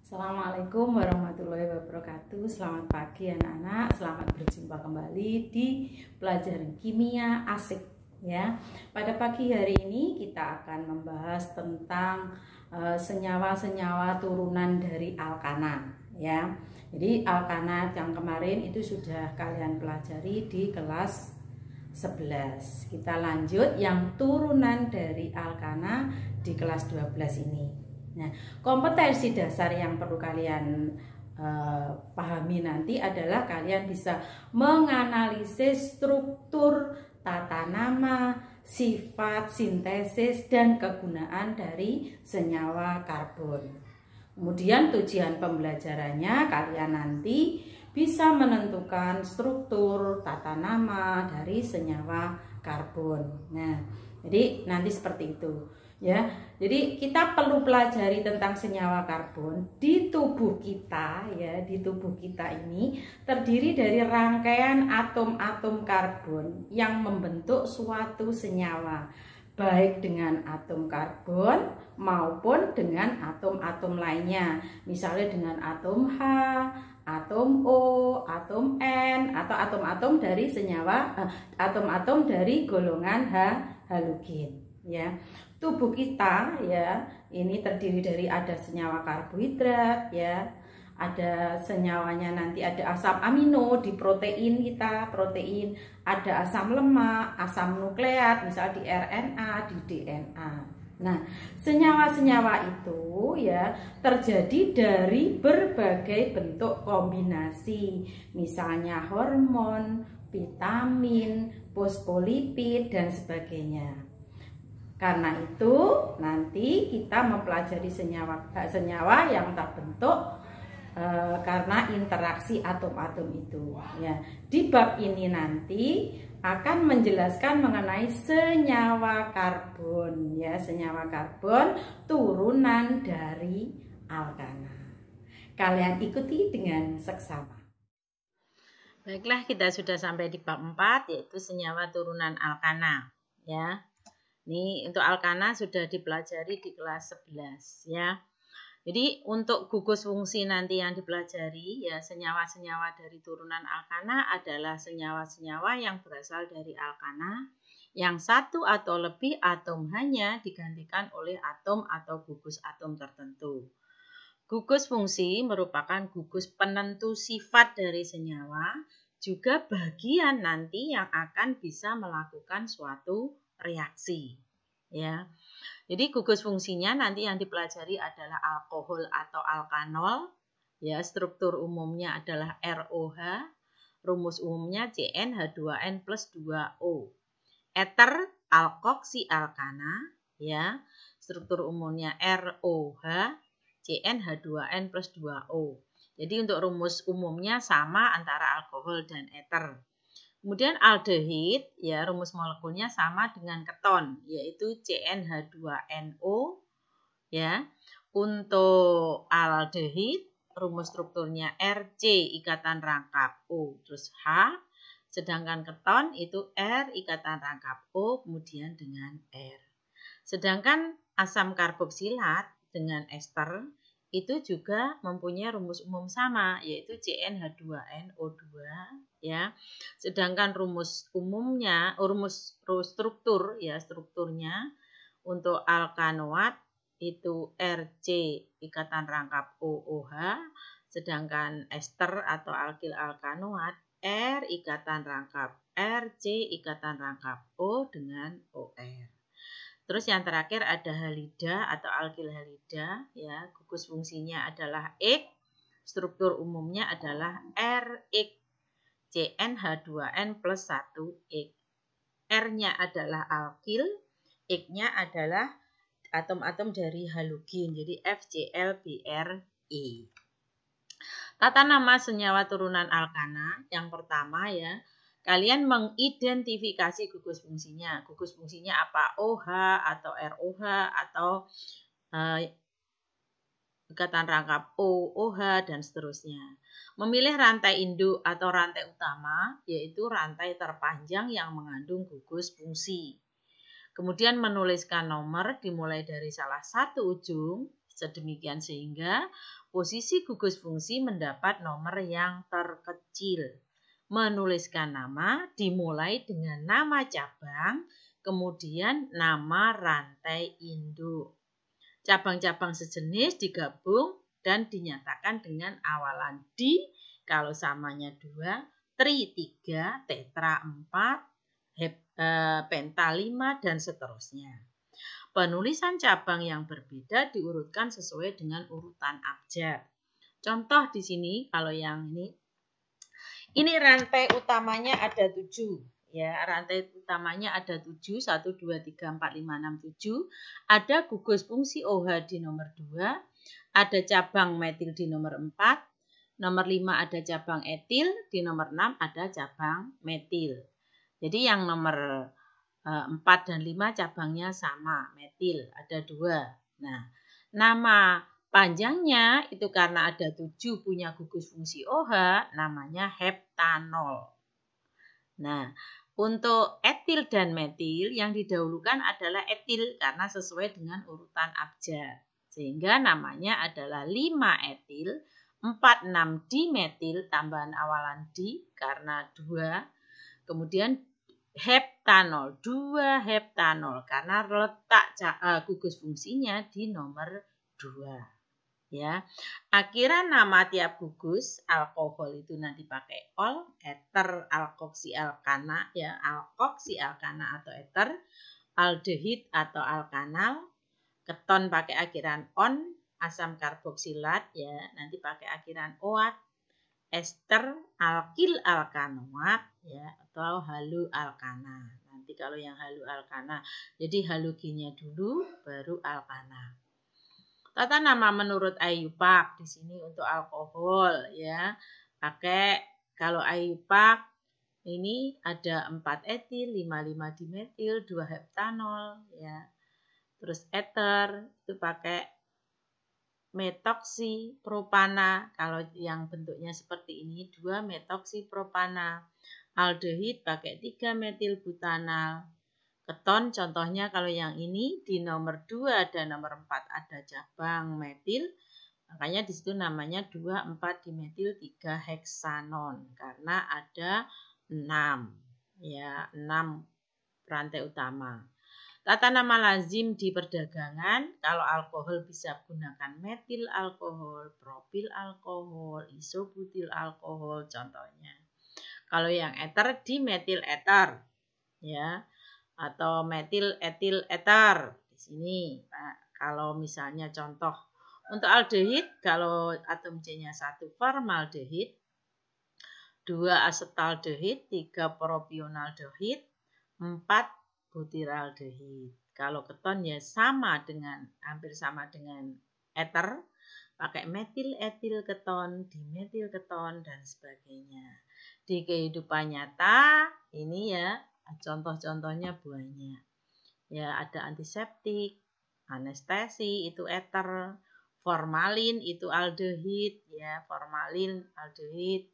Assalamualaikum warahmatullahi wabarakatuh. Selamat pagi anak-anak, selamat berjumpa kembali di pelajaran kimia asik ya. Pada pagi hari ini kita akan membahas tentang senyawa-senyawa turunan dari alkana ya. Jadi alkana yang kemarin itu sudah kalian pelajari di kelas 11. Kita lanjut yang turunan dari alkana di kelas 12 ini. Nah, kompetensi dasar yang perlu kalian pahami nanti adalah kalian bisa menganalisis struktur, tata nama, sifat, sintesis, dan kegunaan dari senyawa karbon. Kemudian tujuan pembelajarannya kalian nanti bisa menentukan struktur, tata nama dari senyawa karbon. Nah, jadi nanti seperti itu. Ya, jadi kita perlu pelajari tentang senyawa karbon di tubuh kita ya. Di tubuh kita ini terdiri dari rangkaian atom-atom karbon yang membentuk suatu senyawa, baik dengan atom karbon maupun dengan atom-atom lainnya. Misalnya dengan atom H, atom O, atom N, atau atom-atom dari senyawa atom-atom dari golongan halogen ya. Tubuh kita ya ini terdiri dari ada senyawa karbohidrat ya, ada senyawanya nanti ada asam amino di protein kita, protein, ada asam lemak, asam nukleat misal di RNA, di DNA. Nah, senyawa-senyawa itu ya terjadi dari berbagai bentuk kombinasi, misalnya hormon, vitamin, fosfolipid dan sebagainya. Karena itu nanti kita mempelajari senyawa yang terbentuk karena interaksi atom-atom itu ya. Di bab ini nanti akan menjelaskan mengenai senyawa karbon ya, senyawa karbon turunan dari alkana. Kalian ikuti dengan seksama. Baiklah, kita sudah sampai di bab 4 yaitu senyawa turunan alkana ya. Ini untuk alkana sudah dipelajari di kelas 11 ya. Jadi untuk gugus fungsi nanti yang dipelajari ya, senyawa-senyawa dari turunan alkana adalah senyawa-senyawa yang berasal dari alkana yang satu atau lebih atom hanya digantikan oleh atom atau gugus atom tertentu. Gugus fungsi merupakan gugus penentu sifat dari senyawa, juga bagian nanti yang akan bisa melakukan suatu reaksi ya. Jadi gugus fungsinya nanti yang dipelajari adalah alkohol atau alkanol ya, struktur umumnya adalah ROH, rumus umumnya CnH2n plus 2O. Eter alkoksi alkana ya, struktur umumnya ROH CnH2n plus 2O. Jadi untuk rumus umumnya sama antara alkohol dan eter. Kemudian aldehid ya, rumus molekulnya sama dengan keton yaitu CnH2nO ya. Untuk aldehid rumus strukturnya RC ikatan rangkap O terus H, sedangkan keton itu R ikatan rangkap O kemudian dengan R. Sedangkan asam karboksilat dengan ester itu juga mempunyai rumus umum sama yaitu CnH2nO2 ya. Sedangkan rumus umumnya rumus struktur ya, strukturnya untuk alkanoat itu RC ikatan rangkap OOH, sedangkan ester atau alkil alkanoat R ikatan rangkap RC ikatan rangkap O dengan OR. Terus yang terakhir ada halida atau alkil halida ya, gugus fungsinya adalah ek, struktur umumnya adalah R-ek, CnH2n plus 1-ek. R-nya adalah alkil, ek-nya adalah atom-atom dari halogen, jadi FCl-BrE. Tata nama senyawa turunan alkana yang pertama ya, kalian mengidentifikasi gugus fungsinya. Gugus fungsinya apa? OH atau ROH atau ikatan rangkap O, OH dan seterusnya. Memilih rantai induk atau rantai utama yaitu rantai terpanjang yang mengandung gugus fungsi. Kemudian menuliskan nomor dimulai dari salah satu ujung sedemikian sehingga posisi gugus fungsi mendapat nomor yang terkecil. Menuliskan nama dimulai dengan nama cabang, kemudian nama rantai induk. Cabang-cabang sejenis digabung dan dinyatakan dengan awalan di kalau samanya 2, tri 3, tetra 4, penta 5, dan seterusnya. Penulisan cabang yang berbeda diurutkan sesuai dengan urutan abjad. Contoh di sini, kalau yang ini rantai utamanya ada 7. Ya, rantai utamanya ada 7, 1, 2, 3, 4, 5, 6, 7. Ada gugus fungsi OH di nomor 2. Ada cabang metil di nomor 4. Nomor 5 ada cabang etil. Di nomor 6 ada cabang metil. Jadi yang nomor 4 dan 5 cabangnya sama, metil, ada 2. Nah, nama panjangnya itu karena ada 7 punya gugus fungsi OH, namanya heptanol. Nah, untuk etil dan metil yang didahulukan adalah etil karena sesuai dengan urutan abjad. Sehingga namanya adalah 5 etil, 4, 6 dimetil, tambahan awalan di karena 2. Kemudian heptanol, 2 heptanol karena letak gugus fungsinya di nomor 2. Ya, akhiran nama tiap gugus alkohol itu nanti pakai ol, eter, alkoksi alkana, ya alkoksi alkana atau eter, aldehid atau alkanal, keton pakai akhiran on, asam karboksilat ya nanti pakai akhiran oat, ester, alkil alkanoat ya atau halu alkana. Nanti kalau yang halu alkana, jadi halogennya dulu baru alkana. Tata nama menurut IUPAC di sini untuk alkohol ya. Pakai kalau IUPAC ini ada 4 etil, 5 dimetil, 2 heptanol ya. Terus eter itu pakai metoksipropana. Kalau yang bentuknya seperti ini 2 metoksipropana. Aldehid pakai 3 metilbutanal. Keton contohnya kalau yang ini di nomor 2 dan nomor 4 ada cabang metil, makanya di situ namanya 2,4 dimetil 3 heksanon karena ada 6 ya, 6 rantai utama. Tata nama lazim di perdagangan, kalau alkohol bisa gunakan metil alkohol, propil alkohol, isobutil alkohol contohnya. Kalau yang eter dimetil eter ya. Atau metil etil eter di sini. Nah, kalau misalnya contoh untuk aldehid, kalau atom C-nya 1 formaldehid, 2 asetaldehid, 3 propionaldehid, 4 butiraldehid. Kalau keton ya sama dengan hampir sama dengan eter, pakai metil etil keton, dimetil keton dan sebagainya. Di kehidupan nyata ini ya contoh-contohnya banyak. Ya, ada antiseptik, anestesi itu eter, formalin itu aldehid ya, formalin aldehid.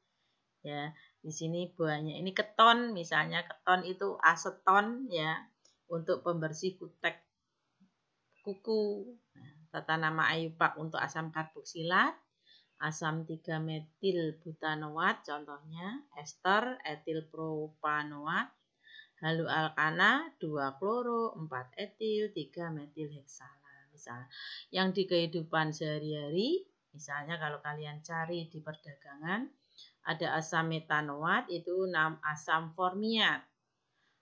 Ya, di sini banyak. Ini keton misalnya, keton itu aseton ya untuk pembersih kutek kuku. Nah, tata nama IUPAC untuk asam karboksilat, asam 3 metil butanoat contohnya, ester etil propanoat, halu alkana 2 kloro, 4 etil, 3 metil heksana. Misalnya, yang di kehidupan sehari-hari, misalnya kalau kalian cari di perdagangan, ada asam metanoat itu asam formiat.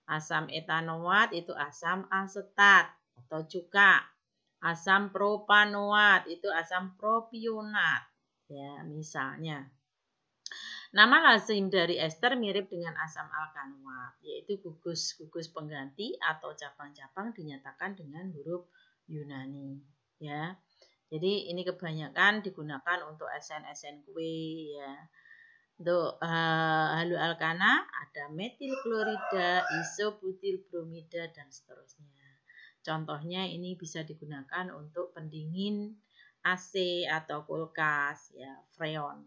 Asam etanoat itu asam asetat atau cuka. Asam propanoat itu asam propionat. Ya, misalnya. Nama lazim dari ester mirip dengan asam alkanoat, yaitu gugus-gugus pengganti atau cabang-cabang dinyatakan dengan huruf Yunani. Ya, jadi ini kebanyakan digunakan untuk SN kue ya. Untuk halu alkana ada metil klorida, isobutil bromida dan seterusnya. Contohnya ini bisa digunakan untuk pendingin AC atau kulkas ya, freon.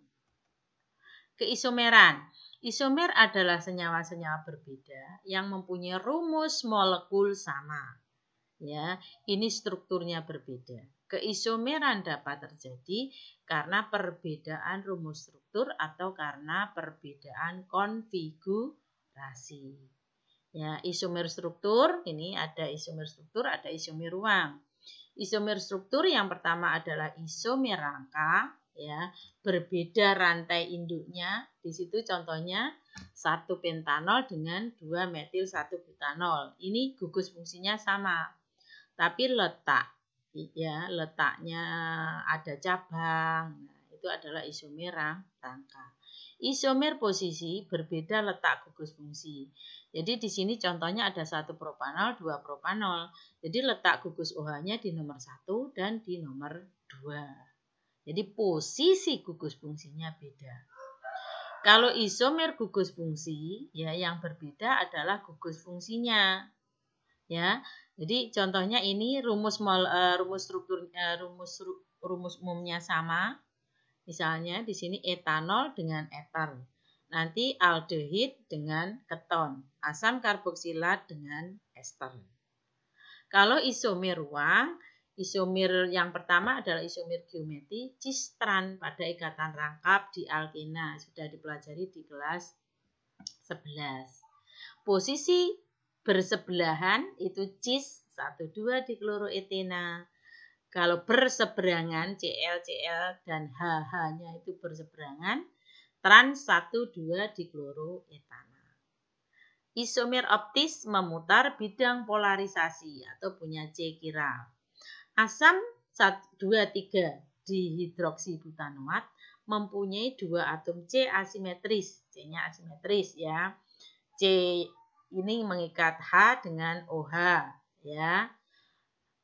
Keisomeran. Isomer adalah senyawa-senyawa berbeda yang mempunyai rumus molekul sama. Ya, ini strukturnya berbeda. Keisomeran dapat terjadi karena perbedaan rumus struktur atau karena perbedaan konfigurasi. Ya, isomer struktur, ini ada isomer struktur, ada isomer ruang. Isomer struktur yang pertama adalah isomer rangka, ya, berbeda rantai induknya. Di situ contohnya 1 pentanol dengan 2 metil 1 butanol. Ini gugus fungsinya sama, tapi letaknya ada cabang. Nah, itu adalah isomer rangka. Isomer posisi berbeda letak gugus fungsi. Jadi di sini contohnya ada 1 propanol, 2 propanol. Jadi letak gugus OH-nya di nomor 1 dan di nomor 2. Jadi posisi gugus fungsinya beda. Kalau isomer gugus fungsi, ya yang berbeda adalah gugus fungsinya. Ya. Jadi contohnya ini rumus umumnya sama. Misalnya di sini etanol dengan eter. Nanti aldehid dengan keton, asam karboksilat dengan ester. Kalau isomer ruang, isomer yang pertama adalah isomer geometri cis-tran pada ikatan rangkap di alkena. Sudah dipelajari di kelas 11. Posisi bersebelahan itu cis 1,2 dikloroetena. Kalau berseberangan Cl dan HH-nya itu berseberangan, trans 1,2 dikloroetana. Isomer optis memutar bidang polarisasi atau punya C kiral. Asam 2,3 dihidroksibutanoat mempunyai 2 atom C asimetris. C-nya asimetris ya. C ini mengikat H dengan OH ya.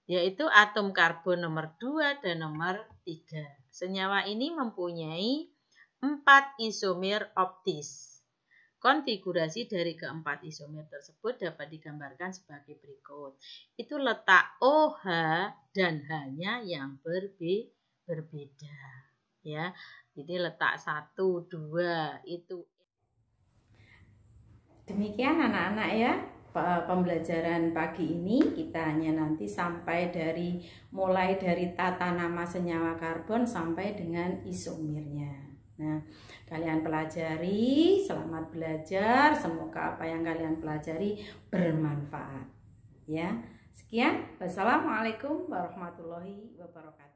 Yaitu atom karbon nomor 2 dan nomor 3. Senyawa ini mempunyai 4 isomer optis. Konfigurasi dari keempat isomer tersebut dapat digambarkan sebagai berikut. Itu letak OH dan H-nya yang berbeda. Ya. Jadi letak 1, 2 itu. Demikian anak-anak ya. Pembelajaran pagi ini kita hanya nanti sampai mulai dari tata nama senyawa karbon sampai dengan isomernya. Nah, kalian pelajari, selamat belajar, semoga apa yang kalian pelajari bermanfaat. Ya, sekian. Wassalamualaikum warahmatullahi wabarakatuh.